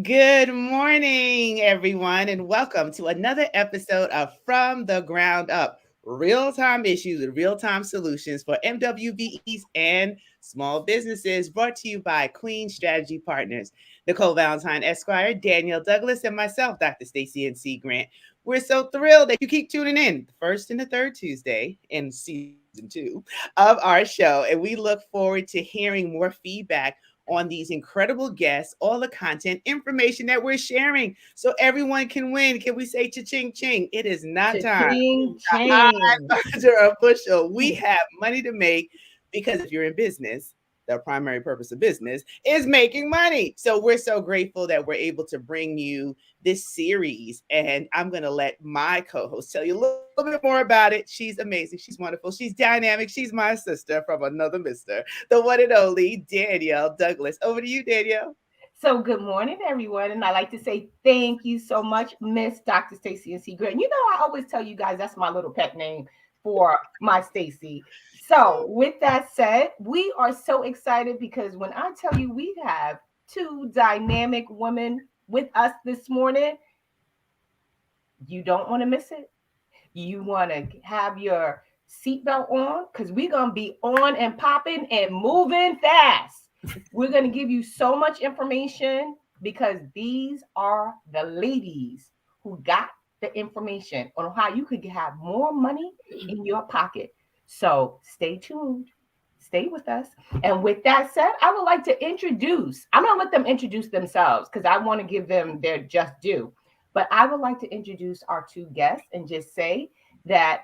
Good morning, everyone, and welcome to another episode of From the Ground Up, real-time issues with real-time solutions for MWBEs and small businesses, brought to you by Queen Strategy Partners. Nicole Valentine Esquire, Danielle Douglas, and myself, Dr. Stacey N.C. Grant. We're so thrilled that you keep tuning in the first and the third Tuesday in season 2 of our show, and we look forward to hearing more feedback on these incredible guests, all the content, information that we're sharing so everyone can win. Can we say cha-ching ching? It is not time Cha-ching, to hide ching. under a bushel. We have money to make because if you're in business, the primary purpose of business is making money. So we're so grateful that we're able to bring you this series. And I'm going to let my co host tell you a little bit more about it. She's amazing. She's wonderful. She's dynamic. She's my sister from another mister, the one and only Danielle Douglas. Over to you, Danielle. So, good morning, everyone. And I like to say thank you so much, Miss Dr. Stacey and C. Grant. You know, I always tell you guys that's my little pet name for my Stacey. So, with that said, we are so excited because when I tell you we have two dynamic women with us this morning, you don't want to miss it. You want to have your seatbelt on because we're going to be on and popping and moving fast. We're going to give you so much information because these are the ladies who got the information on how you could have more money in your pocket. So stay tuned. Stay with us. And with that said, I would like to introduce, I'm going to let them introduce themselves because I want to give them their just due. But I would like to introduce our two guests and just say that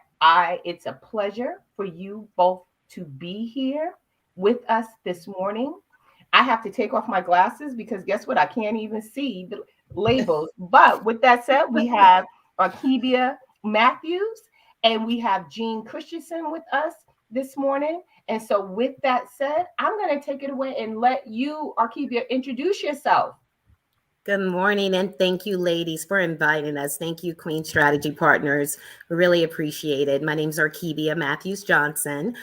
it's a pleasure for you both to be here with us this morning. I have to take off my glasses because guess what? I can't even see the labels. But with that said, we have Arkebia Matthews and we have Jean Christensen with us this morning. And so, with that said, I'm going to take it away and let you, Arkebia, introduce yourself. Good morning, and thank you, ladies, for inviting us. Thank you, Queen Strategy Partners. We really appreciate it. My name is Arkebia Matthews Johnson.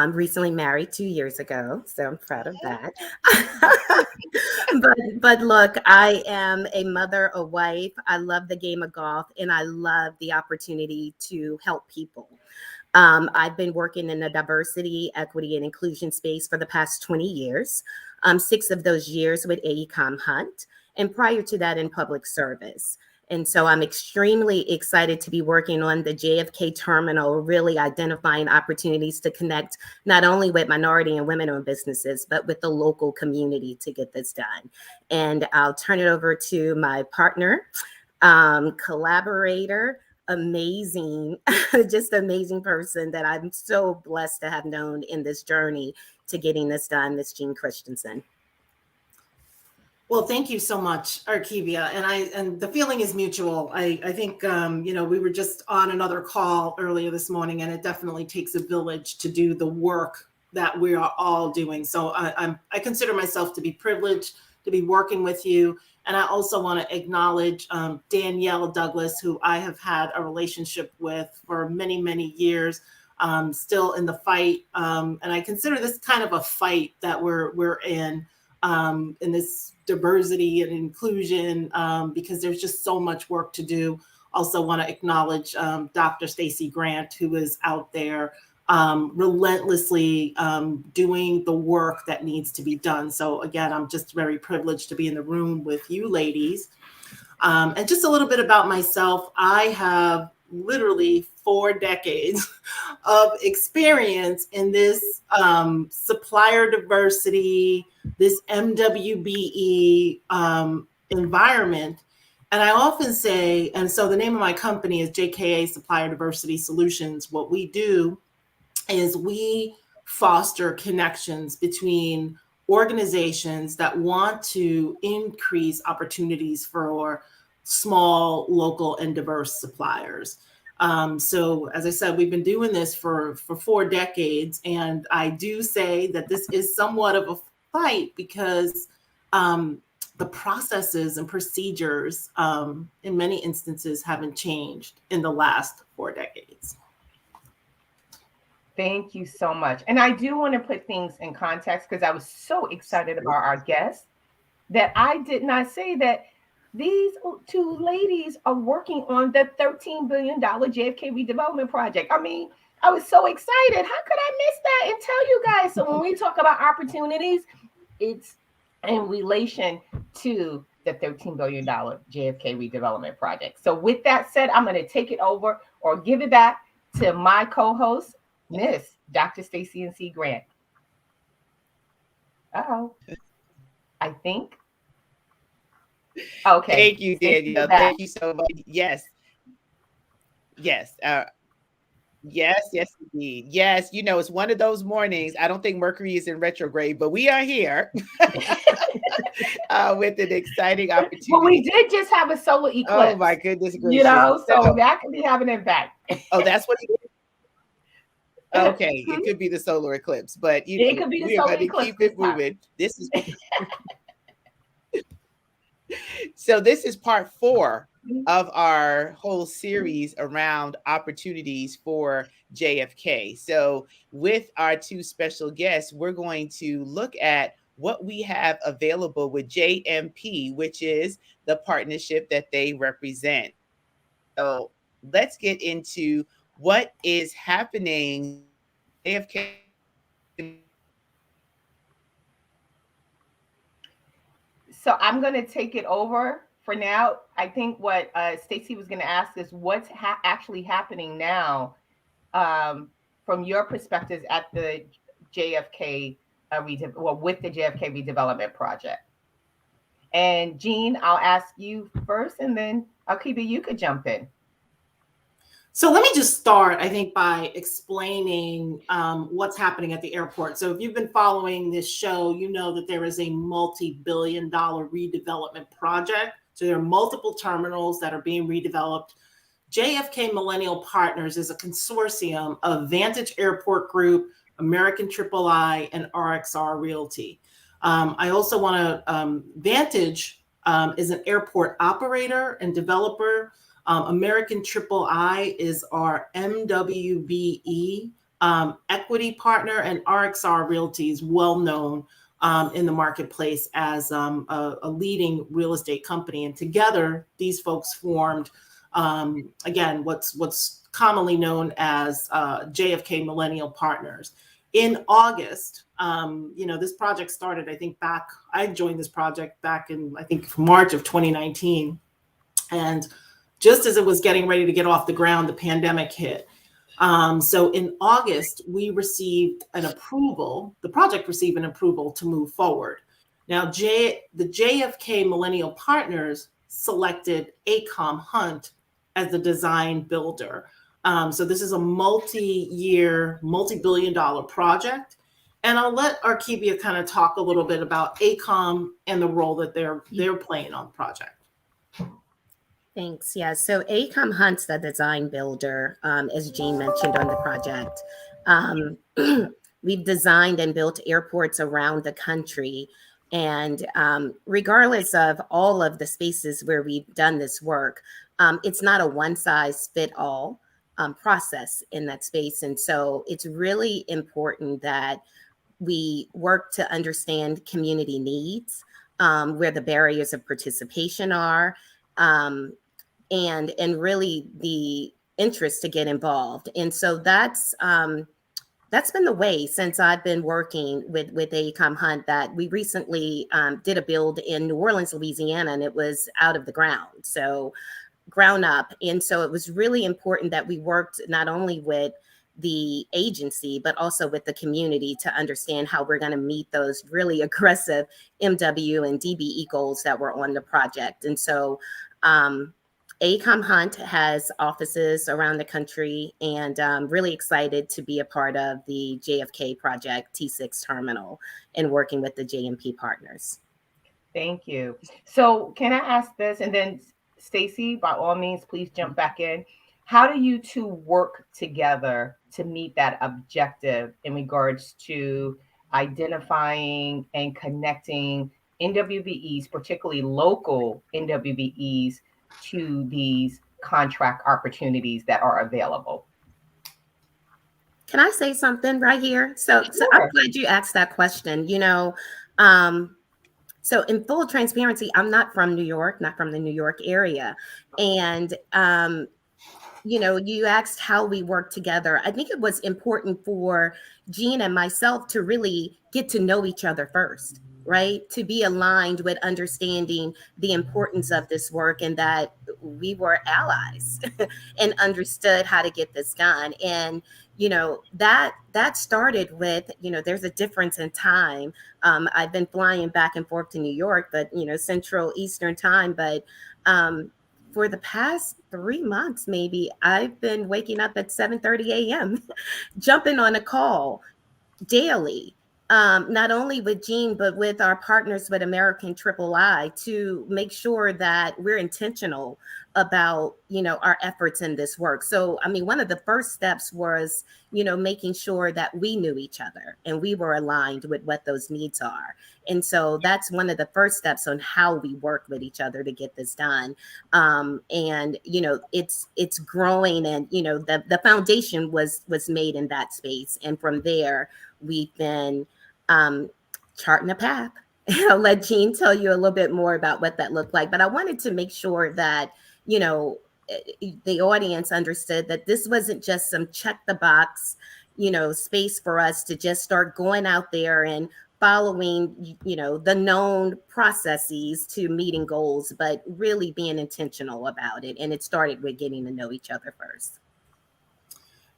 Recently married 2 years ago, so I'm proud of that. but look, I am a mother, a wife. I love the game of golf, and I love the opportunity to help people. I've been working in the diversity, equity, and inclusion space for the past 20 years, 6 of those years with AECOM Hunt, and prior to that in public service. And so I'm extremely excited to be working on the JFK terminal, really identifying opportunities to connect not only with minority and women-owned businesses, but with the local community to get this done. And I'll turn it over to my partner, collaborator, amazing, just amazing person that I'm so blessed to have known in this journey to getting this done, Miss Jean Christensen. Well, thank you so much, Arkebia. And the feeling is mutual. I think we were just on another call earlier this morning, and it definitely takes a village to do the work that we are all doing. So I consider myself to be privileged to be working with you. And I also want to acknowledge Danielle Douglas, who I have had a relationship with for many, many years, still in the fight. And I consider this kind of a fight that we're in this diversity and inclusion, because there's just so much work to do. Also want to acknowledge Dr. Stacey Grant, who is out there relentlessly doing the work that needs to be done. So again, I'm just very privileged to be in the room with you ladies. And just a little bit about myself. I have literally 4 decades of experience in this supplier diversity, this MWBE environment. And I often say, and so the name of my company is JKA Supplier Diversity Solutions. What we do is we foster connections between organizations that want to increase opportunities for small, local, and diverse suppliers. So as I said, we've been doing this for 4 decades. And I do say that this is somewhat of a fight because the processes and procedures in many instances haven't changed in the last 4 decades. Thank you so much. And I do want to put things in context because I was so excited about our guest. that I did not say that these two ladies are working on the $13 billion JFK redevelopment project. I mean, I was so excited. How could I miss that and tell you guys? So when we talk about opportunities, it's in relation to the $13 billion JFK redevelopment project. So with that said, I'm going to take it over or give it back to my co-host, Miss Dr. Stacy NC Grant. Oh, I think. Okay. Thank you, Danielle. Thank you so much. Yes. Yes. Yes, indeed. Yes, it's one of those mornings. I don't think Mercury is in retrograde, but we are here with an exciting opportunity. Well, we did just have a solar eclipse. Oh my goodness gracious! So that could be having an impact. Oh, that's what it is. Okay, it could be the solar eclipse, but it could be the solar eclipse. Keep it moving. This is so. This is part 4 of our whole series around opportunities for JFK. So with our 2 special guests, we're going to look at what we have available with JMP, which is the partnership that they represent. So let's get into what is happening. JFK. So I'm going to take it over for now. I think what Stacy was going to ask is what's actually happening now from your perspectives at the JFK with the JFK redevelopment project. And Jean, I'll ask you first, and then Akiba, you could jump in. So let me just start, I think, by explaining what's happening at the airport. So if you've been following this show, you know that there is a multi-billion-dollar redevelopment project. So there are multiple terminals that are being redeveloped. JFK Millennial Partners is a consortium of Vantage Airport Group, American III, and RXR Realty. I also want to, Vantage is an airport operator and developer. American III is our MWBE equity partner, and RXR Realty is well known in the marketplace as a leading real estate company. And together, these folks formed, again, what's commonly known as JFK Millennial Partners. In August, this project started, I joined this project back in, I think, March of 2019. And just as it was getting ready to get off the ground, the pandemic hit. So in August, we received an approval, the project received an approval to move forward. Now, the JFK Millennial Partners selected AECOM Hunt as the design builder. So this is a multi-year, multi-billion-dollar project. And I'll let Arkebia kind of talk a little bit about AECOM and the role that they're playing on the project. Thanks. Yeah. So AECOM Hunt's the design builder, as Jean mentioned on the project. We've designed and built airports around the country. And regardless of all of the spaces where we've done this work, it's not a one-size-fit-all process in that space. And so it's really important that we work to understand community needs, where the barriers of participation are, and really the interest to get involved. And so that's been the way since I've been working with AECOM Hunt, that we recently did a build in New Orleans, Louisiana, and it was out of the ground, so ground up. And so it was really important that we worked not only with the agency, but also with the community to understand how we're going to meet those really aggressive MW and DBE goals that were on the project. And so AECOM Hunt has offices around the country, and really excited to be a part of the JFK project T6 terminal and working with the JMP partners. Thank you. So can I ask this, and then Stacy, by all means, please jump back in. How do you two work together to meet that objective in regards to identifying and connecting NWBEs, particularly local NWBEs, to these contract opportunities that are available? Can I say something right here? So I'm glad you asked that question. So in full transparency, I'm not from New York, not from the New York area. And you asked how we work together. I think it was important for Jean and myself to really get to know each other first, right? To be aligned with understanding the importance of this work and that we were allies and understood how to get this done. And that started with, there's a difference in time. I've been flying back and forth to New York, but Central Eastern time, but for the past 3 months, maybe, I've been waking up at 7:30 a.m., jumping on a call daily, not only with Jean, but with our partners with American Triple I to make sure that we're intentional about, our efforts in this work. So, I mean, one of the first steps was, making sure that we knew each other and we were aligned with what those needs are. And so that's one of the first steps on how we work with each other to get this done. And, it's growing, and, the foundation was made in that space. And from there, we've been charting a path. I'll let Jean tell you a little bit more about what that looked like. But I wanted to make sure that, the audience understood that this wasn't just some check the box, space for us to just start going out there and following, the known processes to meeting goals, but really being intentional about it. And it started with getting to know each other first.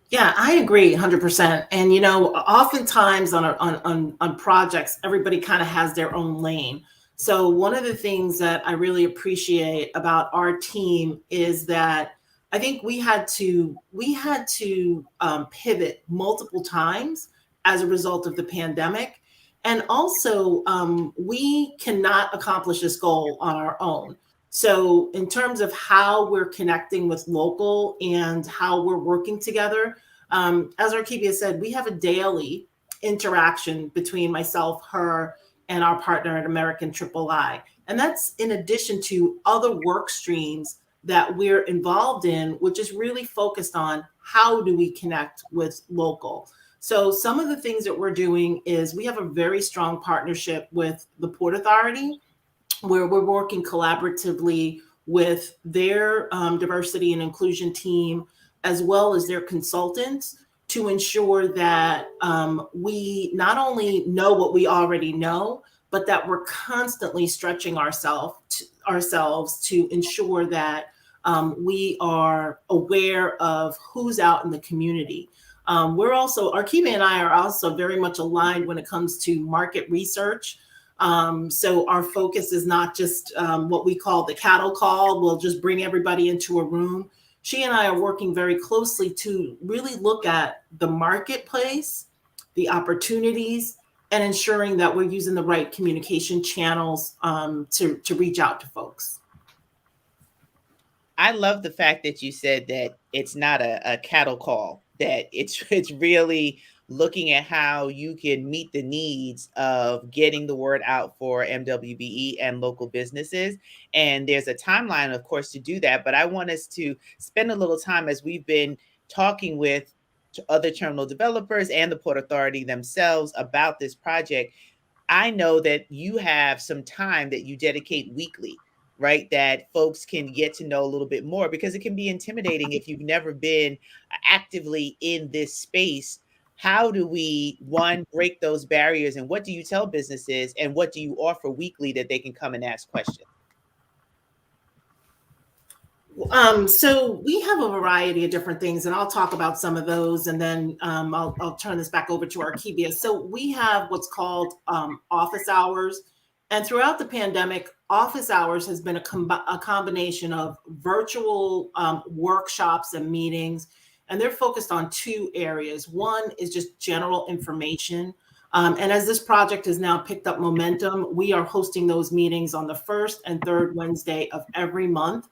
Yeah, I agree 100%. And oftentimes on projects, everybody kind of has their own lane. So one of the things that I really appreciate about our team is that I think we had to pivot multiple times as a result of the pandemic. And also, we cannot accomplish this goal on our own. So in terms of how we're connecting with local and how we're working together, as Archivia said, we have a daily interaction between myself, her, and our partner at American Triple I. And that's in addition to other work streams that we're involved in, which is really focused on how do we connect with local. So some of the things that we're doing is we have a very strong partnership with the Port Authority, where we're working collaboratively with their diversity and inclusion team, as well as their consultants, to ensure that we not only know what we already know, but that we're constantly stretching ourselves to ensure that we are aware of who's out in the community. Archivia and I are also very much aligned when it comes to market research. So our focus is not just what we call the cattle call. We'll just bring everybody into a room. She and I are working very closely to really look at the marketplace, the opportunities, and ensuring that we're using the right communication channels to reach out to folks. I love the fact that you said that it's not a cattle call, that it's really looking at how you can meet the needs of getting the word out for MWBE and local businesses. And there's a timeline, of course, to do that. But I want us to spend a little time, as we've been talking with other terminal developers and the Port Authority themselves about this project. I know that you have some time that you dedicate weekly, right? That folks can get to know a little bit more, because it can be intimidating if you've never been actively in this space. How do we, one, break those barriers, and what do you tell businesses, and what do you offer weekly that they can come and ask questions? So we have a variety of different things, and I'll talk about some of those, and then I'll turn this back over to Archivia. So we have what's called office hours. And throughout the pandemic, office hours has been a combination of virtual workshops and meetings, and they're focused on two areas. One is just general information. And as this project has now picked up momentum, we are hosting those meetings on the first and third Wednesday of every month.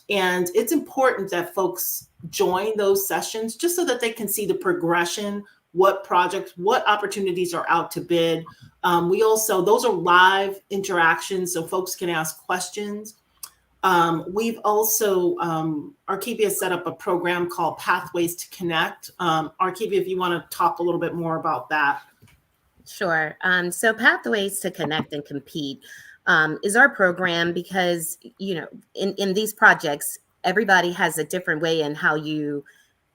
And it's important that folks join those sessions just so that they can see the progression, what projects, what opportunities are out to bid. Those are live interactions, so folks can ask questions. We've also, Archivia set up a program called Pathways to Connect. Archivia, if you want to talk a little bit more about that. Sure. So Pathways to Connect and Compete is our program, because, you know, in these projects, everybody has a different way in how you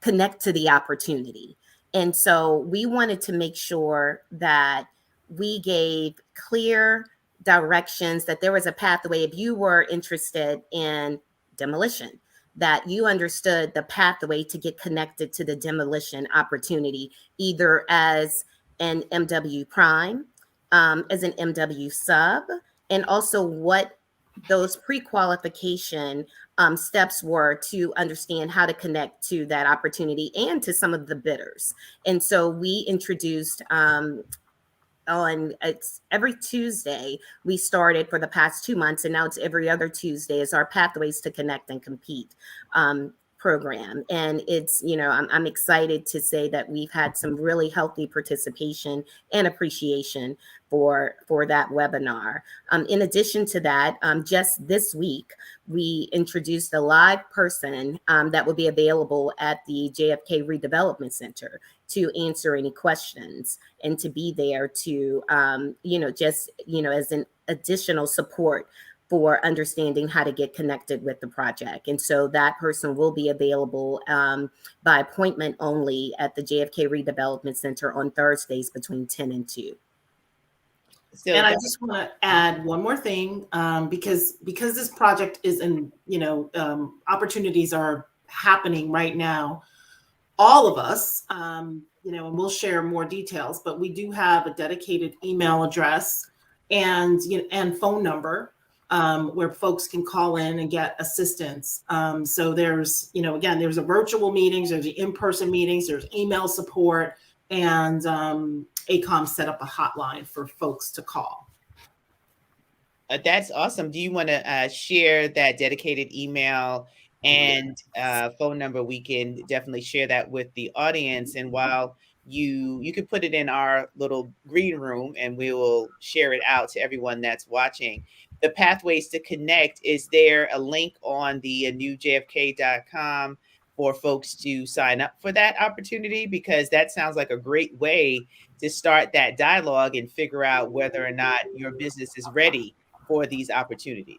connect to the opportunity. And so we wanted to make sure that we gave clear directions, that there was a pathway. If you were interested in demolition, that you understood the pathway to get connected to the demolition opportunity, either as an MW prime, as an MW sub, and also what those pre-qualification steps were to understand how to connect to that opportunity and to some of the bidders. And so we introduced on it's every Tuesday. We started for the past 2 months, and now it's every other Tuesday, is our Pathways to Connect and Compete program. And it's, you know, I'm excited to say that we've had some really healthy participation and appreciation for that webinar. In addition to that, just this week, we introduced a live person that will be available at the JFK Redevelopment Center to answer any questions and to be there to, you know, just, you know, as an additional support for understanding how to get connected with the project. And so that person will be available by appointment only at the JFK Redevelopment Center on Thursdays between 10 and 2. So and I just want to add one more thing, because this project is in, you know, opportunities are happening right now. All of us, you know, and we'll share more details, but we do have a dedicated email address and, you know, and phone number where folks can call in and get assistance. So there's, you know, again, there's a virtual meetings, there's the in-person meetings, there's email support, and ACOM set up a hotline for folks to call. That's awesome. Do you want to share that dedicated email and phone number? We can definitely share that with the audience. And while you can put it in our little green room, and we will share it out to everyone that's watching. The Pathways to Connect, is there a link on the newjfk.com for folks to sign up for that opportunity? Because that sounds like a great way to start that dialogue and figure out whether or not your business is ready for these opportunities.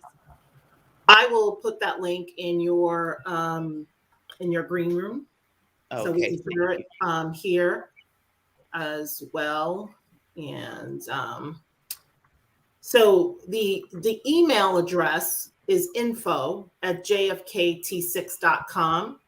I will put that link in your green room. Okay. So we can share it here as well. And so the email address is info@jfkt6.com.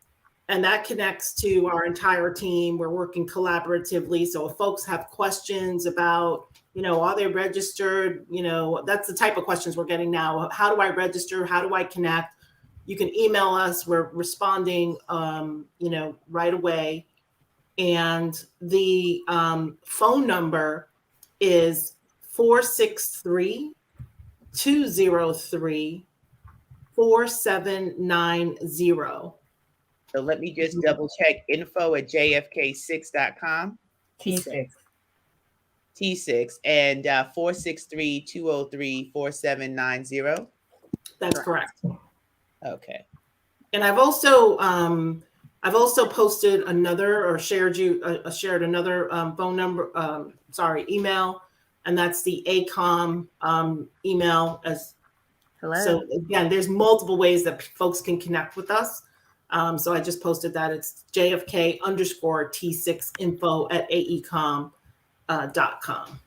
And that connects to our entire team. We're working collaboratively. So if folks have questions about, you know, are they registered? You know, that's the type of questions we're getting now. How do I register? How do I connect? You can email us. We're responding, you know, right away. And the phone number is 463-203-4790. So let me just double check. info@jfk6.com. T6. T6 and 463-203-4790. That's correct. Okay. And I've also posted another, or shared another phone number, email, and that's the ACOM email. Hello. So again, there's multiple ways that folks can connect with us. So I just posted that. It's JFK_T6info@aecom.com.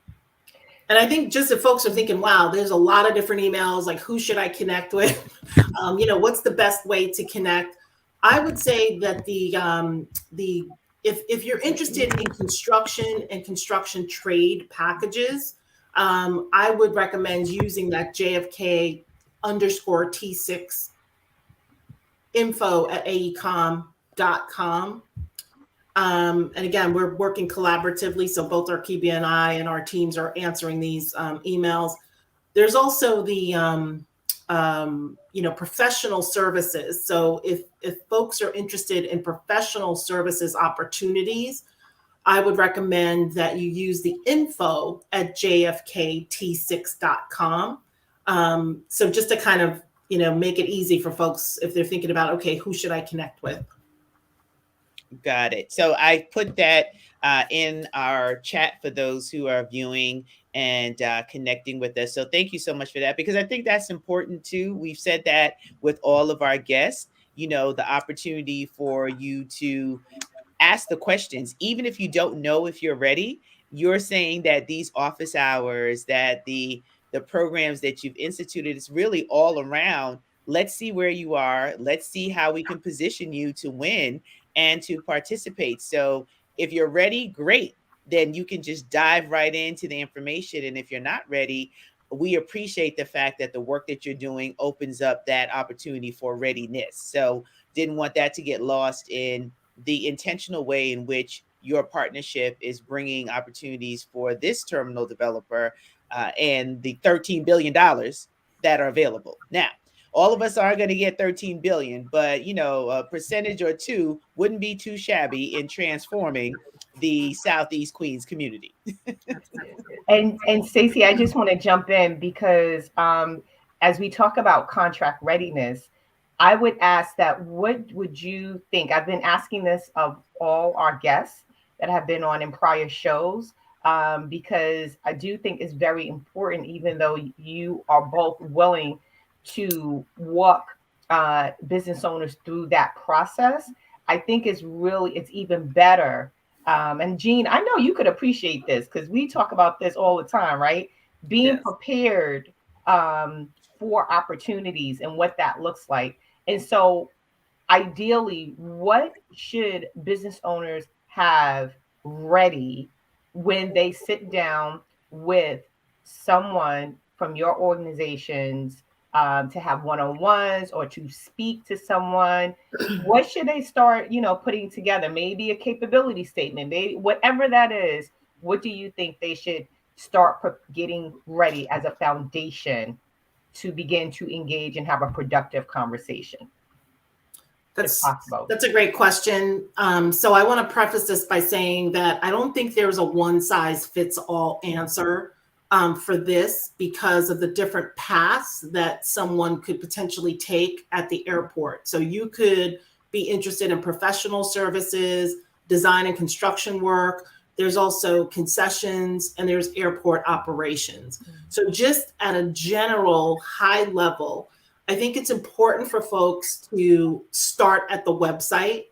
And I think just if folks are thinking, wow, there's a lot of different emails, like who should I connect with? You know, what's the best way to connect? I would say that if you're interested in construction and construction trade packages, I would recommend using that JFK_T6 info@aecom.com. And again, we're working collaboratively. So both Archibia and I and our teams are answering these emails. There's also the, you know, professional services. So if folks are interested in professional services opportunities, I would recommend that you use the info@jfkt6.com. So just to kind of, you know, make it easy for folks if they're thinking about, okay, who should I connect with? Got it. So I put that in our chat for those who are viewing. and connecting with us. So thank you so much for that, because I think that's important too. We've said that with all of our guests, you know, the opportunity for you to ask the questions, even if you don't know if you're ready. You're saying that these office hours, that the programs that you've instituted is really all around. Let's see where you are. Let's see how we can position you to win and to participate. So if you're ready, great. Then you can just dive right into the information. And if you're not ready, we appreciate the fact that the work that you're doing opens up that opportunity for readiness. So didn't want that to get lost in the intentional way in which your partnership is bringing opportunities for this terminal developer and the $13 billion that are available. Now, all of us aren't going to get 13 billion, but you know, a percentage or two wouldn't be too shabby in transforming the Southeast Queens community. And Stacey, I just want to jump in because as we talk about contract readiness, I would ask that what would you think? I've been asking this of all our guests that have been on in prior shows, because I do think it's very important, even though you are both willing to walk business owners through that process. I think it's even better. And Jean, I know you could appreciate this because we talk about this all the time, right? Being Yes. prepared for opportunities and what that looks like. And so, ideally, what should business owners have ready when they sit down with someone from your organizations to have one-on-ones or to speak to someone? What should they start, putting together? Maybe a capability statement, maybe whatever that is. What do you think they should start getting ready as a foundation to begin to engage and have a productive conversation? That's a great question. So I want to preface this by saying that I don't think there's a one size fits all answer for this, because of the different paths that someone could potentially take at the airport. So you could be interested in professional services, design and construction work. There's also concessions, and there's airport operations. Mm-hmm. So just at a general high level, I think it's important for folks to start at the website.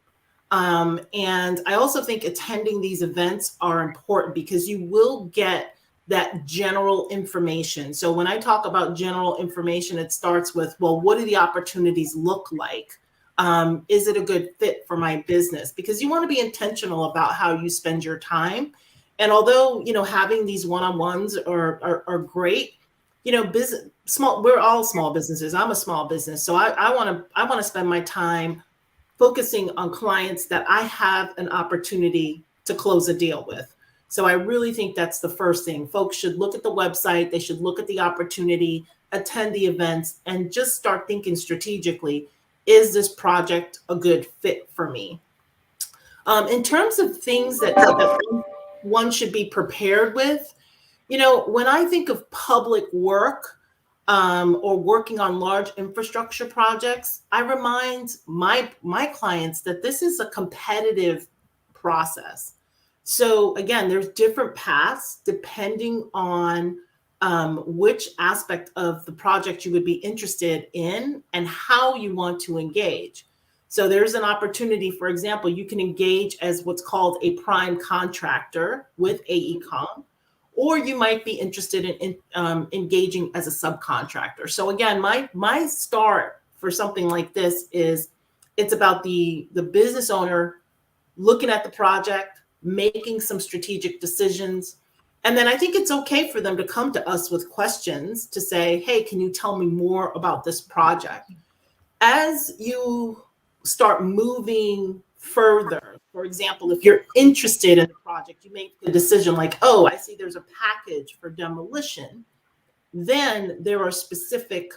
And I also think attending these events are important because you will get that general information. So when I talk about general information, it starts with, well, what do the opportunities look like? Is it a good fit for my business? Because you want to be intentional about how you spend your time. And although, having these one-on-ones are great, we're all small businesses. I'm a small business. So I want to spend my time focusing on clients that I have an opportunity to close a deal with. So I really think that's the first thing. Folks should look at the website. They should look at the opportunity, attend the events, and just start thinking strategically, is this project a good fit for me? In terms of things that one should be prepared with, when I think of public work or working on large infrastructure projects, I remind my clients that this is a competitive process. So again, there's different paths depending on which aspect of the project you would be interested in and how you want to engage. So there's an opportunity, for example, you can engage as what's called a prime contractor with AECOM, or you might be interested in engaging as a subcontractor. So again, my start for something like this is it's about the business owner looking at the project, making some strategic decisions. And then I think it's okay for them to come to us with questions to say, hey, can you tell me more about this project? As you start moving further, for example, if you're interested in a project, you make the decision like, oh, I see there's a package for demolition. Then there are specific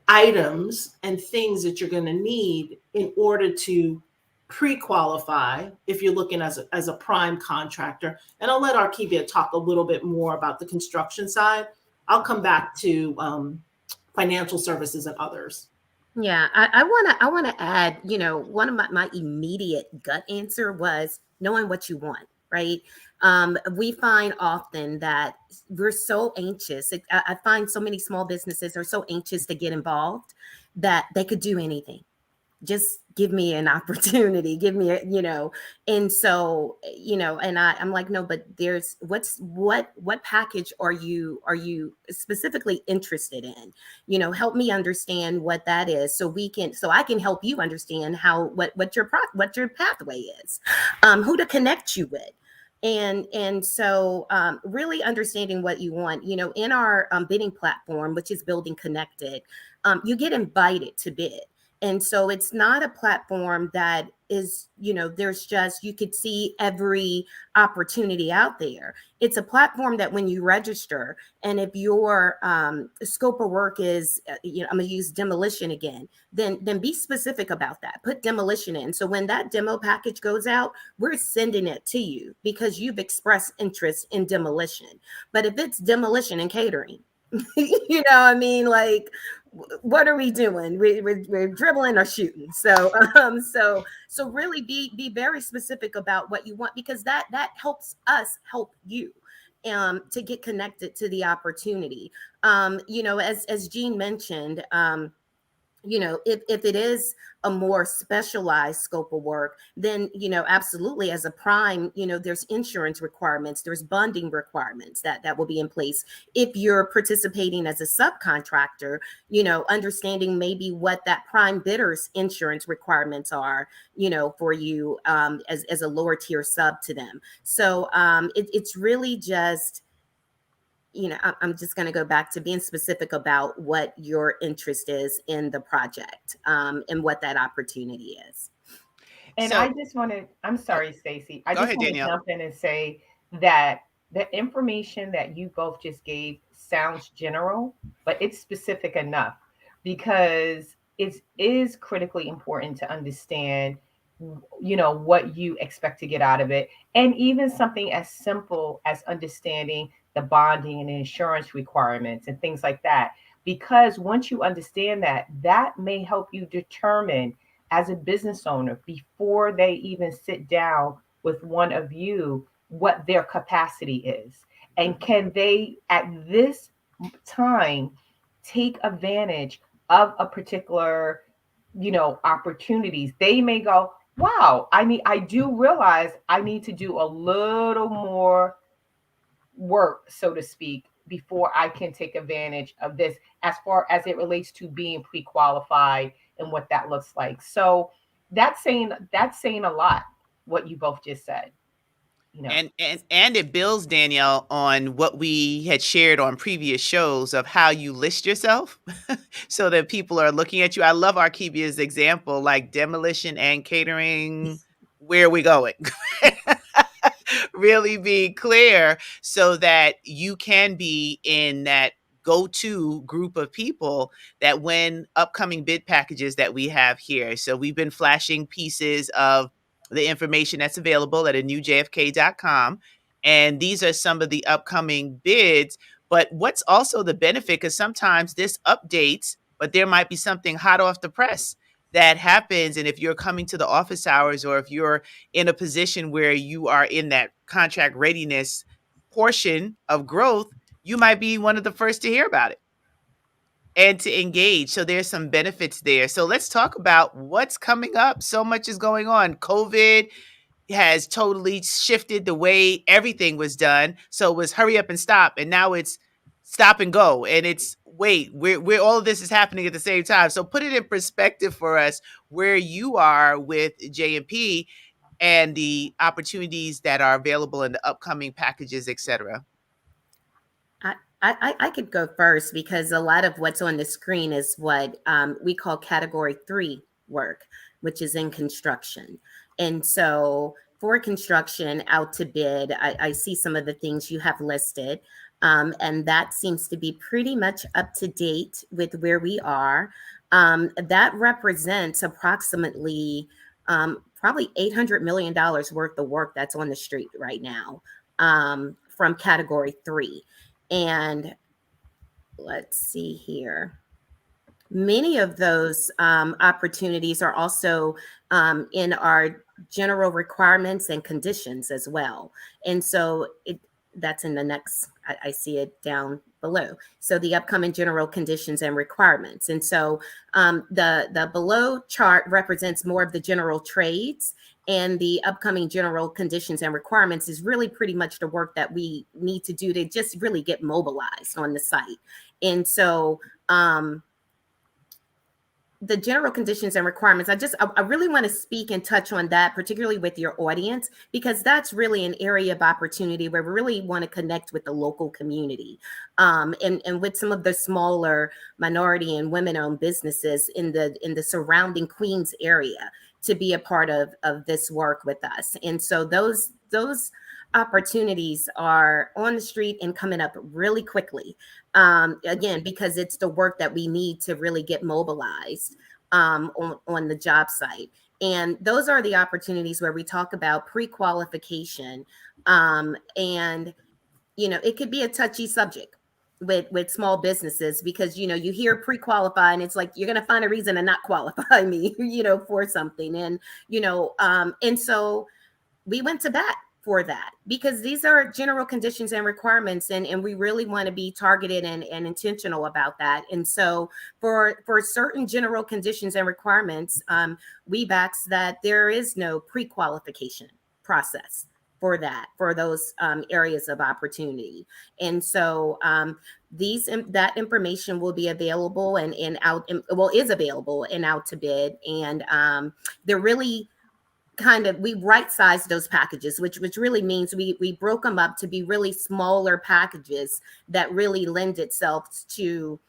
items and things that you're going to need in order to pre-qualify if you're looking as a prime contractor. And I'll let Archivia talk a little bit more about the construction side. I'll come back to financial services and others. Yeah, I want to add, one of my immediate gut answer was knowing what you want, right? We find often that we're so anxious. I find so many small businesses are so anxious to get involved that they could do anything. Just give me an opportunity, give me and so and I'm like, no, but there's what package are you specifically interested in? Help me understand what that is, so I can help you understand how what your pathway is, who to connect you with. And so really understanding what you want, in our bidding platform, which is Building Connected, you get invited to bid. And so it's not a platform that is, there's just, you could see every opportunity out there. It's a platform that when you register, and if your scope of work is, I'm going to use demolition again, then be specific about that. Put demolition in. So when that demo package goes out, we're sending it to you because you've expressed interest in demolition. But if it's demolition and catering, I mean, like, what are we doing? We're dribbling or shooting. So really be very specific about what you want, because that helps us help you to get connected to the opportunity. As Jean mentioned, if it is a more specialized scope of work, then, absolutely, as a prime, there's insurance requirements, there's bonding requirements that will be in place. If you're participating as a subcontractor, understanding maybe what that prime bidder's insurance requirements are, for you, as a lower tier sub to them. So it's really just, I'm just going to go back to being specific about what your interest is in the project, and what that opportunity is. And So I just want to, I'm sorry, Stacy. I go just ahead, want to Danielle. jump in and say that the information that you both just gave sounds general, but it's specific enough, because it is critically important to understand, what you expect to get out of it. And even something as simple as understanding the bonding and insurance requirements and things like that. Because once you understand that, that may help you determine, as a business owner, before they even sit down with one of you, what their capacity is. And can they, at this time, take advantage of a particular, opportunities? They may go, wow, I do realize I need to do a little more work, so to speak, before I can take advantage of this, as far as it relates to being pre-qualified and what that looks like. So that's saying a lot, what you both just said. You know. And it builds, Danielle, on what we had shared on previous shows of how you list yourself so that people are looking at you. I love Arkebia's example, like demolition and catering. Where are we going? Really be clear so that you can be in that go-to group of people that when upcoming bid packages that we have here. So we've been flashing pieces of the information that's available at anewjfk.com. And these are some of the upcoming bids. But what's also the benefit, because sometimes this updates, but there might be something hot off the press that happens. And if you're coming to the office hours, or if you're in a position where you are in that contract readiness portion of growth, you might be one of the first to hear about it and to engage. So there's some benefits there. So let's talk about what's coming up. So much is going on. COVID has totally shifted the way everything was done. So it was hurry up and stop. And now it's stop and go. And it's wait, where all of this is happening at the same time. So put it in perspective for us where you are with JMP and the opportunities that are available in the upcoming packages, etc. I could go first, because a lot of what's on the screen is what we call Category 3 work, which is in construction. And so for construction out to bid, I see some of the things you have listed. And that seems to be pretty much up to date with where we are. That represents approximately probably $800 million worth of work that's on the street right now, from Category 3. And let's see here. Many of those opportunities are also in our general requirements and conditions as well. And so that's in the next, I see it down below. So the upcoming general conditions and requirements. And so the below chart represents more of the general trades, and the upcoming general conditions and requirements is really pretty much the work that we need to do to just really get mobilized on the site. And so the general conditions and requirements, I really want to speak and touch on that, particularly with your audience, because that's really an area of opportunity where we really want to connect with the local community, and with some of the smaller minority and women-owned businesses in the surrounding Queens area to be a part of this work with us. And so those opportunities are on the street and coming up really quickly. Again, because it's the work that we need to really get mobilized on the job site. And those are the opportunities where we talk about pre-qualification. And, it could be a touchy subject with small businesses, because, you hear pre-qualify and it's like, you're going to find a reason to not qualify me, for something. And, and so we went to bat for that, because these are general conditions and requirements, and we really want to be targeted and intentional about that. And so for certain general conditions and requirements, we ask that there is no pre-qualification process for those areas of opportunity. And so that information will be available and out, is available and out to bid. And they're really we right-sized those packages, which really means we broke them up to be really smaller packages that really lend itself to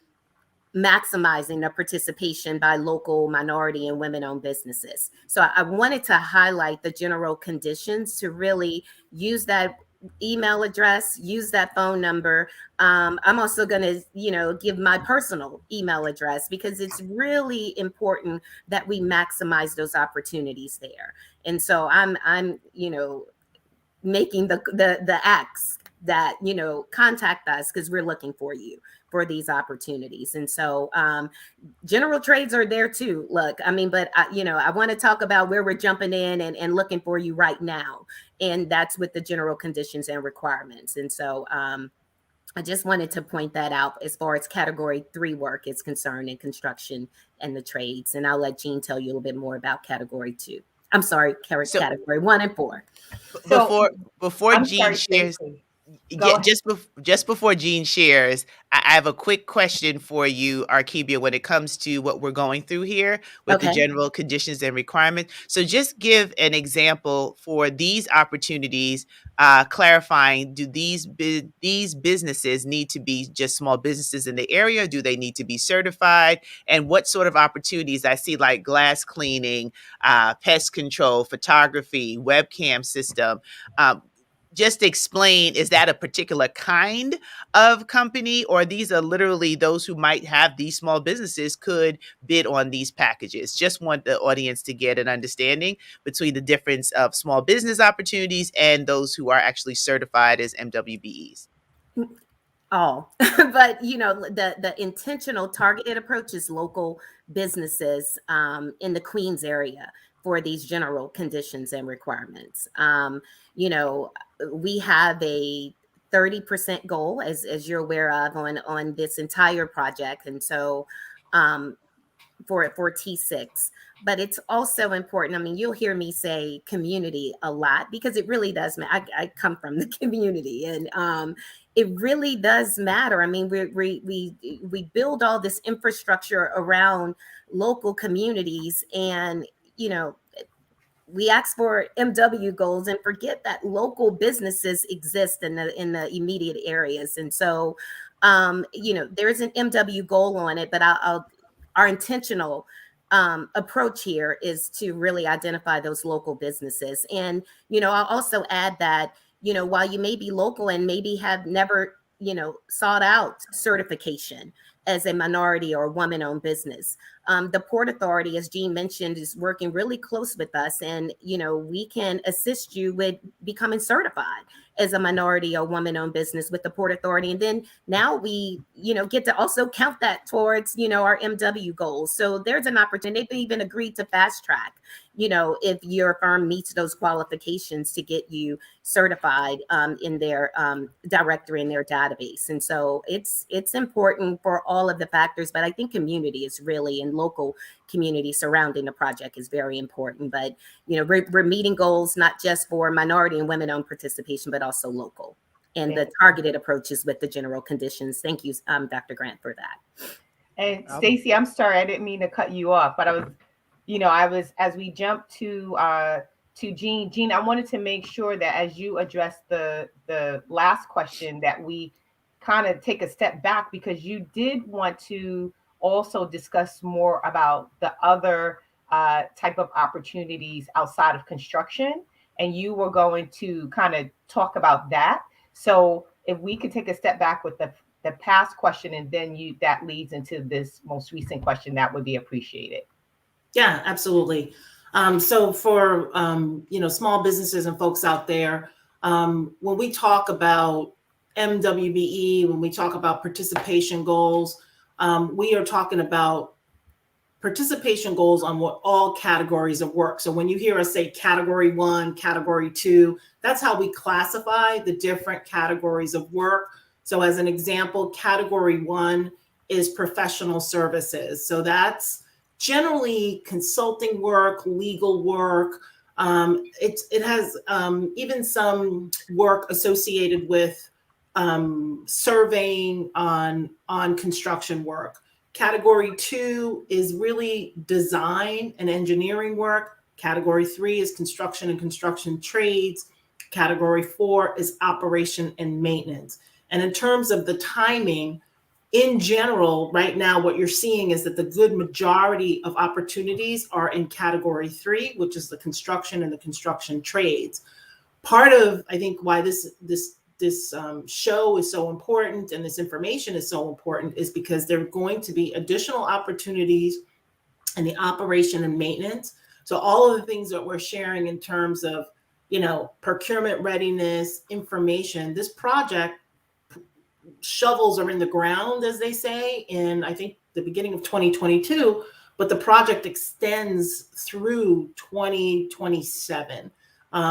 maximizing the participation by local minority and women-owned businesses. So I wanted to highlight the general conditions to really use that email address, use that phone number. I'm also going to, give my personal email address, because it's really important that we maximize those opportunities there. And so I'm making the acts that, contact us, because we're looking for you for these opportunities. And so general trades are there too. Look, but I want to talk about where we're jumping in and looking for you right now. And that's with the general conditions and requirements. And so I just wanted to point that out as far as category 3 work is concerned in construction and the trades. And I'll let Jean tell you a little bit more about category 2. I'm sorry, category 1 and 4. Before Jean shares, just before Jean shares, I have a quick question for you, Arkebia, when it comes to what we're going through here with the general conditions and requirements. So just give an example for these opportunities, clarifying, do these businesses need to be just small businesses in the area? Do they need to be certified? And what sort of opportunities? I see like glass cleaning, pest control, photography, webcam system. Just explain, is that a particular kind of company, or these are literally those who might have these small businesses could bid on these packages? Just want the audience to get an understanding between the difference of small business opportunities and those who are actually certified as MWBEs. But the intentional targeted approach is local businesses in the Queens area for these general conditions and requirements. We have a 30% goal, as you're aware of, on this entire project. And so for T6, but it's also important. You'll hear me say community a lot, because it really does matter. I come from the community, and it really does matter. We build all this infrastructure around local communities, and we ask for MW goals and forget that local businesses exist in the immediate areas. And so, there's an MW goal on it, but our intentional approach here is to really identify those local businesses. And, I'll also add that, while you may be local and maybe have never, sought out certification as a minority or woman-owned business, The Port Authority, as Jean mentioned, is working really close with us, and we can assist you with becoming certified as a minority or woman-owned business with the Port Authority. And then now we, get to also count that towards, our MW goals. So there's an opportunity. They've even agreed to fast track, if your firm meets those qualifications to get you certified in their directory, in their database. And so it's important for all of the factors, but I think community is really, and local community surrounding the project is very important. But, we're meeting goals, not just for minority and women-owned participation, but also local, and the targeted approaches with the general conditions. Thank you, Dr. Grant, for that. And Stacy, I'm sorry, I didn't mean to cut you off, but I was as we jump to Jean. Jean, I wanted to make sure that as you address the last question, that we kind of take a step back, because you did want to also discuss more about the other type of opportunities outside of construction, and you were going to kind of talk about that. So if we could take a step back with the past question, and then that leads into this most recent question, that would be appreciated. Yeah, absolutely. So for small businesses and folks out there, when we talk about MWBE, when we talk about participation goals, we are talking about participation goals on what all categories of work. So when you hear us say category 1, category 2, that's how we classify the different categories of work. So as an example, category 1 is professional services. So that's generally consulting work, legal work. It has even some work associated with surveying on construction work. Category 2 is really design and engineering work. Category 3 is construction and construction trades. Category 4 is operation and maintenance. And in terms of the timing, in general, right now, what you're seeing is that the good majority of opportunities are in category 3, which is the construction and the construction trades. Part of, I think, why this show is so important and this information is so important is because there are going to be additional opportunities in the operation and maintenance. So all of the things that we're sharing in terms of, procurement readiness, information, this project, shovels are in the ground, as they say, in, I think, the beginning of 2022, but the project extends through 2027.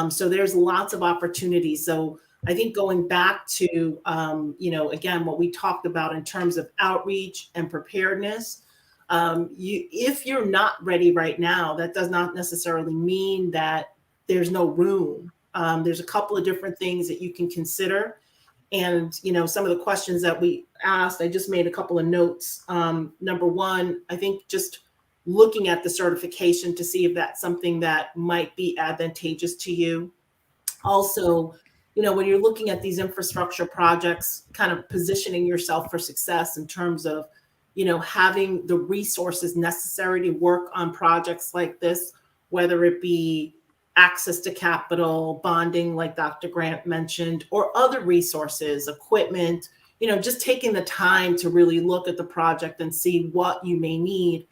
So there's lots of opportunities. So I think going back to, again, what we talked about in terms of outreach and preparedness, if you're not ready right now, that does not necessarily mean that there's no room. There's a couple of different things that you can consider. And, some of the questions that we asked, I just made a couple of notes. Number one, I think just looking at the certification to see if that's something that might be advantageous to you. Also, when you're looking at these infrastructure projects, kind of positioning yourself for success in terms of, having the resources necessary to work on projects like this, whether it be access to capital, bonding, like Dr. Grant mentioned, or other resources, equipment, just taking the time to really look at the project and see what you may need.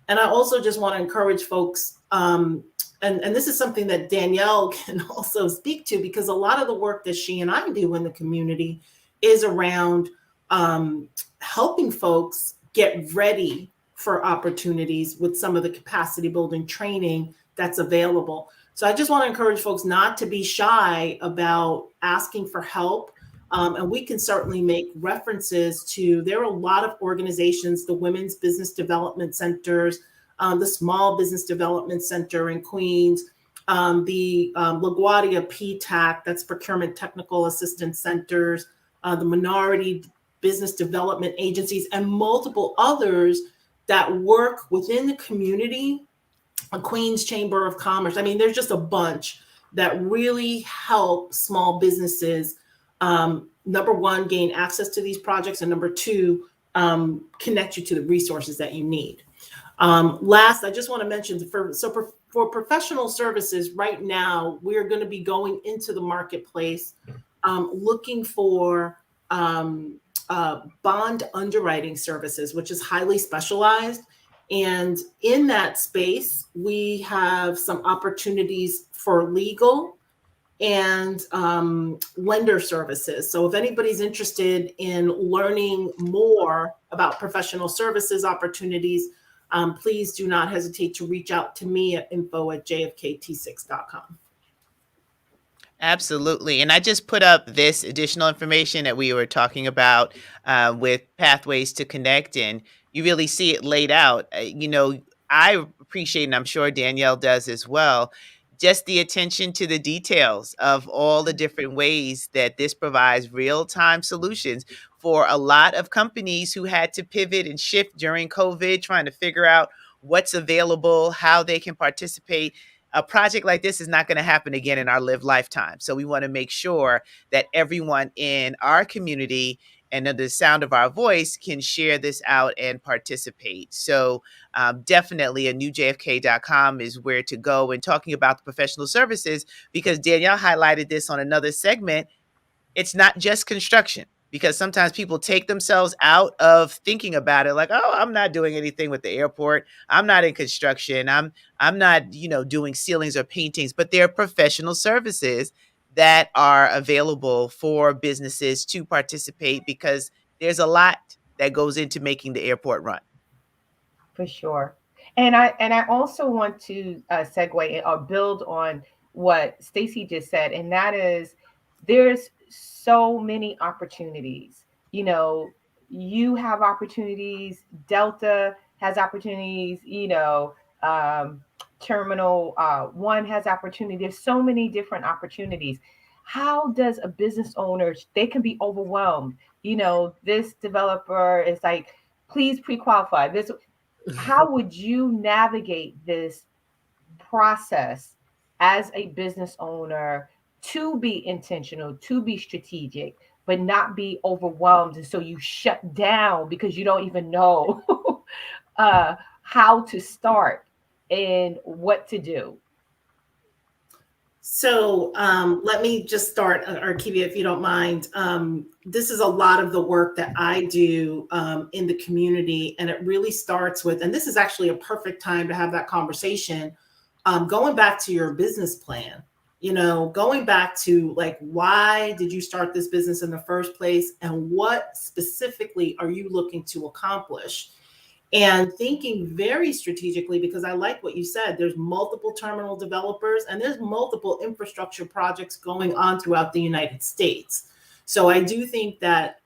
And I also just want to encourage folks, and this is something that Danielle can also speak to, because a lot of the work that she and I do in the community is around helping folks get ready for opportunities with some of the capacity building training that's available. So I just want to encourage folks not to be shy about asking for help. And we can certainly make references to, there are a lot of organizations, the Women's Business Development Centers, the Small Business Development Center in Queens, the LaGuardia PTAC, that's Procurement Technical Assistance Centers, the Minority Business Development Agencies, and multiple others that work within the community. A Queens Chamber of Commerce. I mean, there's just a bunch that really help small businesses, number one, gain access to these projects, and number two, connect you to the resources that you need. Last, I just want to mention, for professional services, right now, we're going to be going into the marketplace looking for bond underwriting services, which is highly specialized. And in that space, we have some opportunities for legal and lender services. So if anybody's interested in learning more about professional services opportunities, please do not hesitate to reach out to me at info@jfkt6.com. Absolutely. And I just put up this additional information that we were talking about with Pathways to Connect, and you really see it laid out. I appreciate, and I'm sure Danielle does as well, just the attention to the details of all the different ways that this provides real time solutions for a lot of companies who had to pivot and shift during COVID, trying to figure out what's available, how they can participate. A project like this is not going to happen again in our lived lifetime. So we want to make sure that everyone in our community and under the sound of our voice can share this out and participate. So definitely a newjfk.com is where to go when talking about the professional services, because Danielle highlighted this on another segment. It's not just construction, because sometimes people take themselves out of thinking about it, like, oh, I'm not doing anything with the airport, I'm not in construction, I'm not doing ceilings or paintings. But there are professional services that are available for businesses to participate, because there's a lot that goes into making the airport run. For sure. And I also want to segue or build on what Stacy just said, and that is there's so many opportunities. You know, you have opportunities, Delta has opportunities, um, Terminal One has opportunity. There's so many different opportunities. How does a business owner, they can be overwhelmed. This developer is like, please pre-qualify. How would you navigate this process as a business owner to be intentional, to be strategic, but not be overwhelmed? And so you shut down because you don't even know how to start and what to do. So let me just start, Arkivia, if you don't mind. This is a lot of the work that I do in the community, and it really starts with, and this is actually a perfect time to have that conversation, going back to your business plan, going back to, like, why did you start this business in the first place, and what specifically are you looking to accomplish? And thinking very strategically, because I like what you said, there's multiple terminal developers and there's multiple infrastructure projects going on throughout the United States. So I do think that,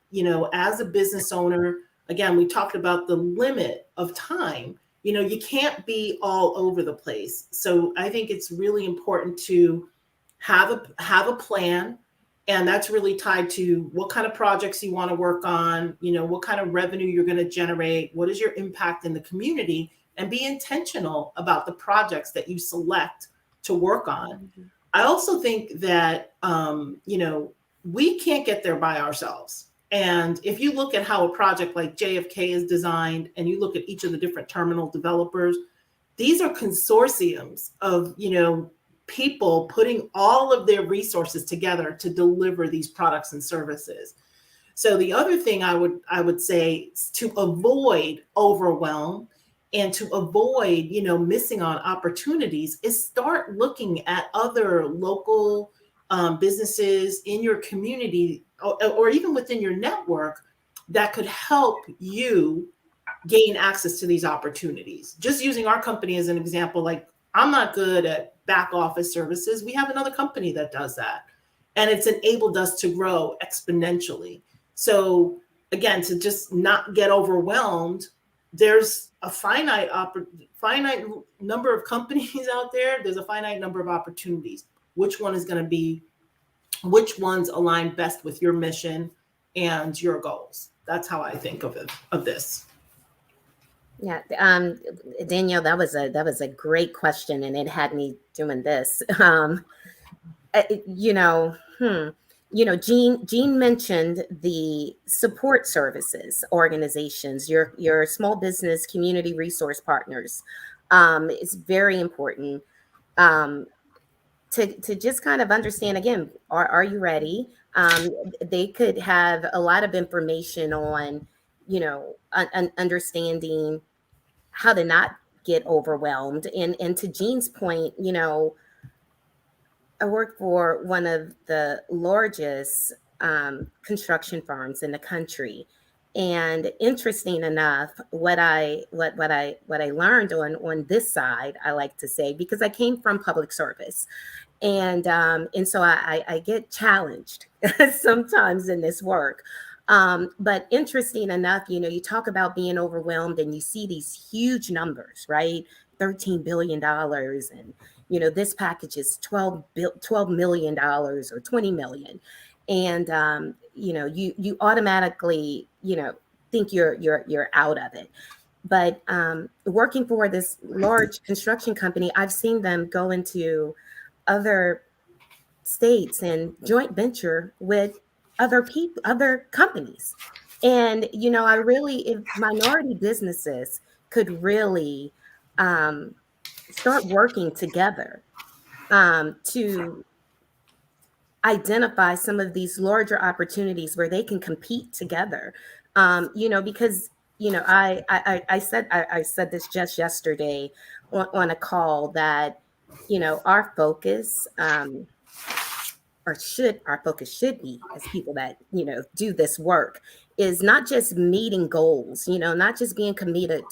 as a business owner, again, we talked about the limit of time. You can't be all over the place. So I think it's really important to have a plan. And that's really tied to what kind of projects you want to work on, what kind of revenue you're going to generate, what is your impact in the community, and be intentional about the projects that you select to work on. I also think that, we can't get there by ourselves. And if you look at how a project like JFK is designed, and you look at each of the different terminal developers, these are consortiums of, people putting all of their resources together to deliver these products and services. So the other thing I would say is to avoid overwhelm and to avoid, missing on opportunities, is start looking at other local businesses in your community, or even within your network, that could help you gain access to these opportunities. Just using our company as an example, like, I'm not good at back office services. We have another company that does that. And it's enabled us to grow exponentially. So again, to just not get overwhelmed, there's a finite number of companies out there. There's a finite number of opportunities. Which ones align best with your mission and your goals? That's how I think of this. Yeah, Danielle, that was a great question, and it had me doing this. Jean mentioned the support services organizations, your small business community resource partners. It's very important to just kind of understand, again, are you ready? They could have a lot of information on, understanding how to not get overwhelmed. And to Jean's point, I work for one of the largest construction firms in the country. And interesting enough, what I learned on this side, I like to say, because I came from public service, and so I get challenged sometimes in this work. But interesting enough, you talk about being overwhelmed and you see these huge numbers, right? $13 billion, and this package is $12 million or 20 million, and you automatically think you're out of it. But working for this large construction company, I've seen them go into other states and joint venture with other people, other companies. And, I really, if minority businesses could really start working together to identify some of these larger opportunities where they can compete together. Because I said this just yesterday on a call that our focus, our focus should be, as people that do this work, is not just meeting goals, not just being committed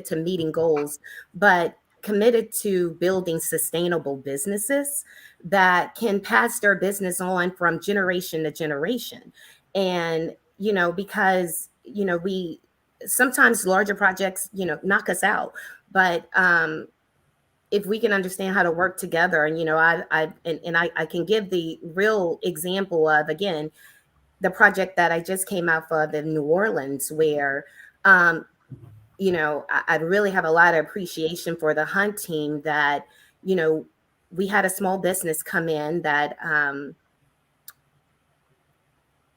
to meeting goals, but committed to building sustainable businesses that can pass their business on from generation to generation. And because we sometimes larger projects knock us out, but if we can understand how to work together, and I can give the real example of, again, the project that I just came out of in New Orleans, where I really have a lot of appreciation for the Hunt team that we had a small business come in that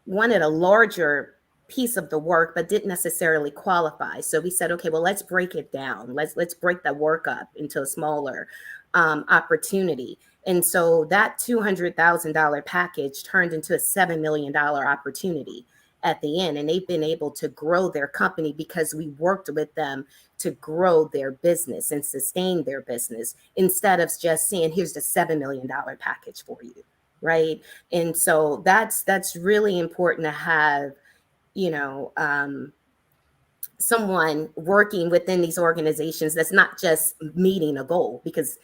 wanted a larger piece of the work but didn't necessarily qualify. So we said, okay, well, let's break it down. Let's break that work up into a smaller opportunity. And so that $200,000 package turned into a $7 million opportunity at the end. And they've been able to grow their company because we worked with them to grow their business and sustain their business, instead of just saying, here's the $7 million package for you. Right. And so that's really important to have, someone working within these organizations that's not just meeting a goal, because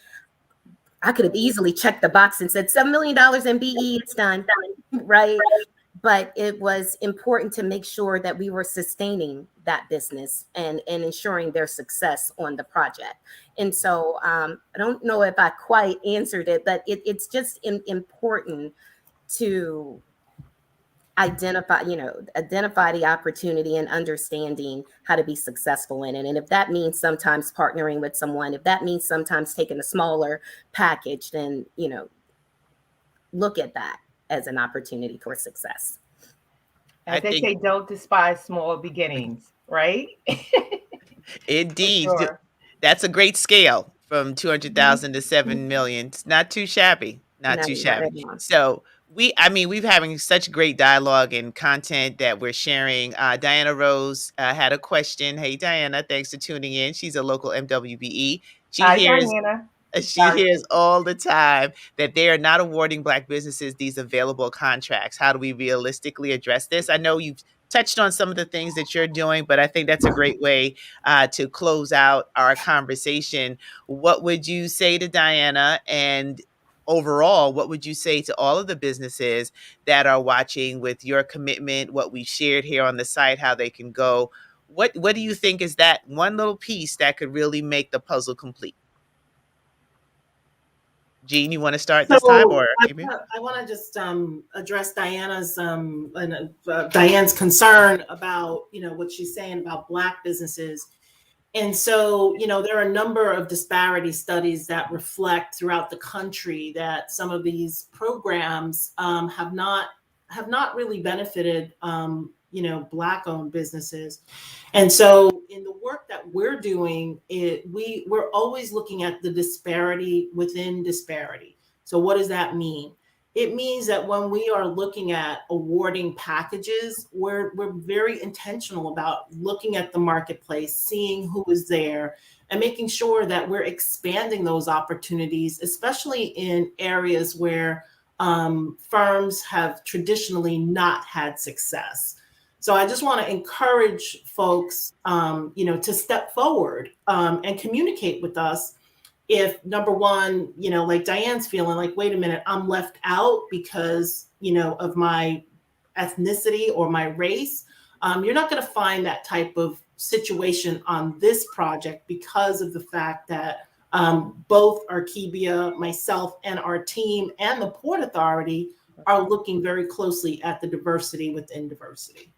I could have easily checked the box and said $7 million MBE, it's done. Right. But it was important to make sure that we were sustaining that business and ensuring their success on the project. And so I don't know if I quite answered it, but it's just important to identify the opportunity and understanding how to be successful in it. And if that means sometimes partnering with someone, if that means sometimes taking a smaller package, then look at that as an opportunity for success. As they say, don't despise small beginnings, right? Indeed. That's a great scale, from 200,000 to 7 million. It's not too shabby. Not too shabby. So we've having such great dialogue and content that we're sharing. Diana Rose had a question. Hey, Diana, thanks for tuning in. She's a local MWBE. Hi, Diana. She hears all the time that they are not awarding Black businesses these available contracts. How do we realistically address this? I know you've touched on some of the things that you're doing, but I think that's a great way to close out our conversation. What would you say to Diana? And overall, what would you say to all of the businesses that are watching, with your commitment, what we've shared here on the site, how they can go? What do you think is that one little piece that could really make the puzzle complete? Jean, you want to start this time, or I want to just address Diana's Diane's concern about what she's saying about Black businesses. And so there are a number of disparity studies that reflect throughout the country that some of these programs have not really benefited Black-owned businesses. And so in the work that we're doing, we're always looking at the disparity within disparity. So what does that mean? it means that when we are looking at awarding packages, we're very intentional about looking at the marketplace, seeing who is there, and making sure that we're expanding those opportunities, especially in areas where firms have traditionally not had success. So I just want to encourage folks, to step forward and communicate with us if, number one, like Diane's feeling like, wait a minute, I'm left out because, of my ethnicity or my race. You're not going to find that type of situation on this project because of the fact that both Archibia, myself, and our team and the Port Authority are looking very closely at the diversity within diversity.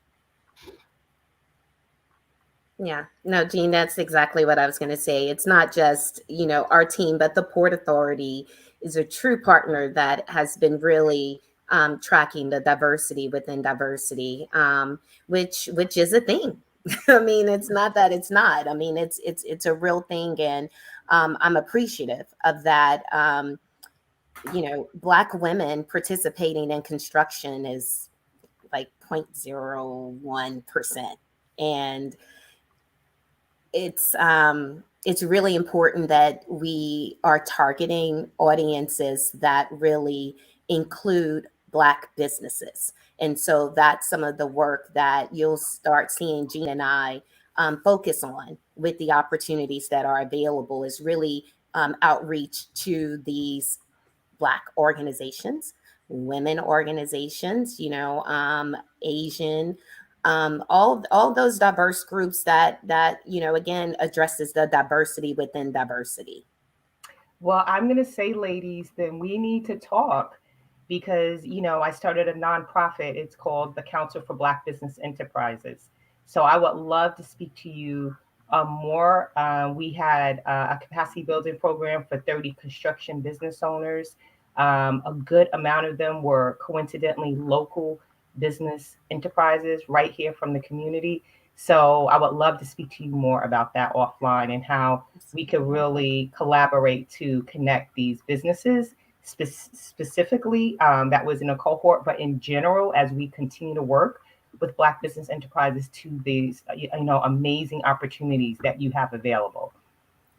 Yeah, no, Jean, that's exactly what I was going to say. It's not just, our team, but the Port Authority is a true partner that has been really tracking the diversity within diversity, which is a thing. I mean, it's not that it's not. I mean, it's a real thing, and I'm appreciative of that. Black women participating in construction is like 0.01%, and it's really important that we are targeting audiences that really include Black businesses. And so that's some of the work that you'll start seeing Gina and I focus on with the opportunities that are available, is really outreach to these Black organizations, women organizations, Asian, all those diverse groups that again addresses the diversity within diversity. Well, I'm going to say, ladies, then we need to talk because, I started a nonprofit. It's called the Council for Black Business Enterprises. So I would love to speak to you more. We had a capacity building program for 30 construction business owners. A good amount of them were coincidentally local business enterprises right here from the community. So I would love to speak to you more about that offline and how we could really collaborate to connect these businesses specifically. That was in a cohort, but in general, as we continue to work with Black business enterprises to these, amazing opportunities that you have available.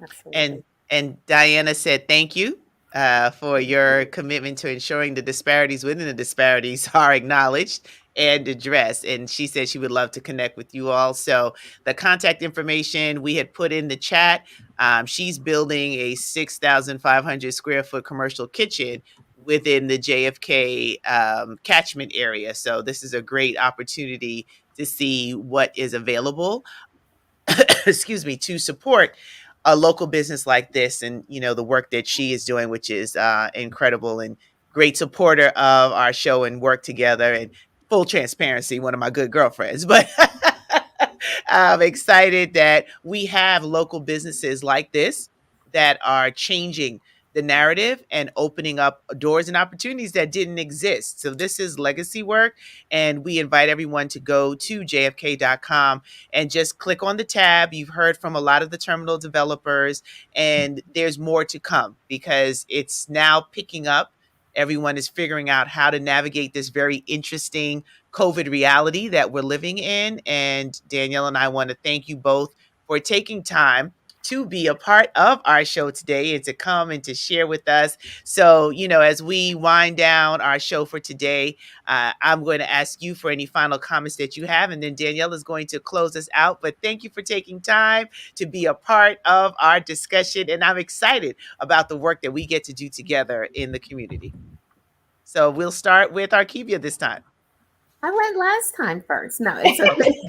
Absolutely. And Diana said thank you for your commitment to ensuring the disparities within the disparities are acknowledged and addressed. And she said she would love to connect with you all. So the contact information we had put in the chat. She's building a 6,500 square foot commercial kitchen within the JFK catchment area. So this is a great opportunity to see what is available excuse me, to support a local business like this, and the work that she is doing, which is incredible, and great supporter of our show and work together, and full transparency, one of my good girlfriends. But I'm excited that we have local businesses like this that are changing the narrative and opening up doors and opportunities that didn't exist. So this is legacy work, and we invite everyone to go to jfk.com and just click on the tab. You've heard from a lot of the terminal developers, and there's more to come because it's now picking up. Everyone is figuring out how to navigate this very interesting COVID reality that we're living in. And Danielle and I want to thank you both for taking time to be a part of our show today and to come and to share with us. So, as we wind down our show for today, I'm going to ask you for any final comments that you have, and then Danielle is going to close us out. But thank you for taking time to be a part of our discussion, and I'm excited about the work that we get to do together in the community. So we'll start with Archibia this time. I went last time first. No, it's okay.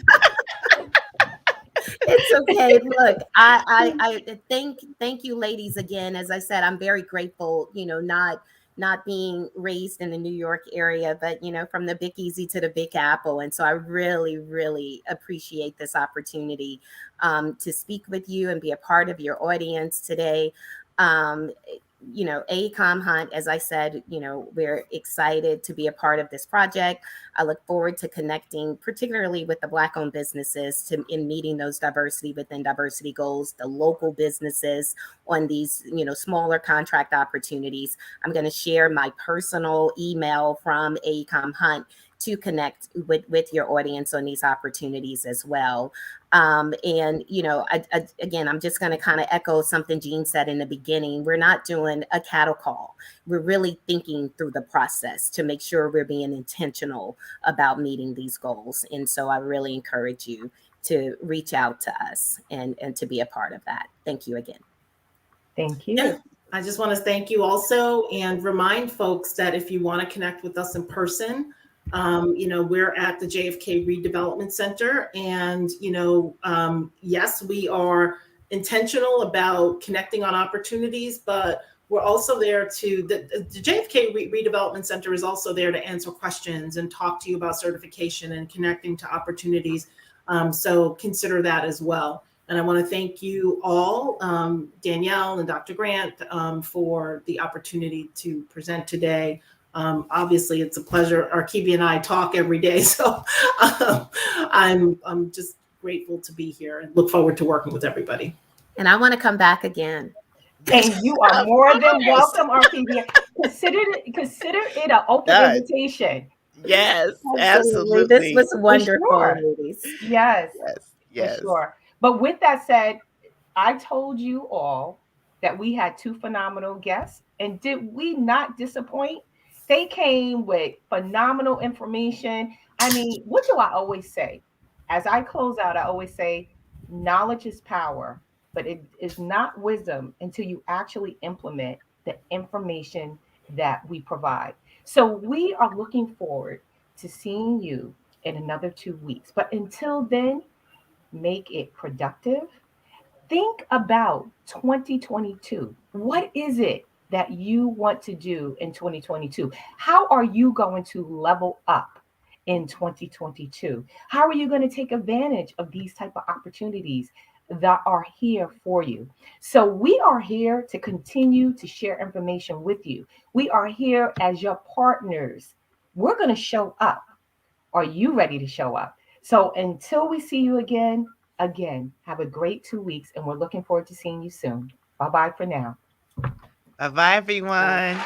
It's okay. Look, I thank you, ladies, again. As I said, I'm very grateful. Not being raised in the New York area, but from the Big Easy to the Big Apple, and so I really, really appreciate this opportunity to speak with you and be a part of your audience today. AECOM Hunt, as I said, we're excited to be a part of this project. I look forward to connecting, particularly with the Black-owned businesses, in meeting those diversity within diversity goals, the local businesses on these, smaller contract opportunities. I'm going to share my personal email from AECOM Hunt to connect with your audience on these opportunities as well. Again, I'm just going to kind of echo something Jean said in the beginning. We're not doing a cattle call. We're really thinking through the process to make sure we're being intentional about meeting these goals. And so I really encourage you to reach out to us and to be a part of that. Thank you again. Thank you. Yeah, I just want to thank you also and remind folks that if you want to connect with us in person, we're at the JFK Redevelopment Center, and yes, we are intentional about connecting on opportunities, but we're also there the JFK Redevelopment Center is also there to answer questions and talk to you about certification and connecting to opportunities. So consider that as well. And I want to thank you all, Danielle and Dr. Grant, for the opportunity to present today. Obviously, it's a pleasure. Archivia and I talk every day, so I'm just grateful to be here and look forward to working with everybody. And I want to come back again. And you are more than welcome, Archivia. Consider it an open invitation. Yes, absolutely. This was wonderful, sure. ladies. Yes, for sure. But with that said, I told you all that we had two phenomenal guests, and did we not disappoint? They came with phenomenal information. I mean, what do I always say? As I close out, I always say, knowledge is power, but it is not wisdom until you actually implement the information that we provide. So we are looking forward to seeing you in another 2 weeks. But until then, make it productive. Think about 2022. What is it that you want to do in 2022? How are you going to level up in 2022? How are you going to take advantage of these type of opportunities that are here for you? So we are here to continue to share information with you. We are here as your partners. We're going to show up. Are you ready to show up? So until we see you again, have a great 2 weeks, and we're looking forward to seeing you soon. Bye-bye for now. Bye-bye, everyone.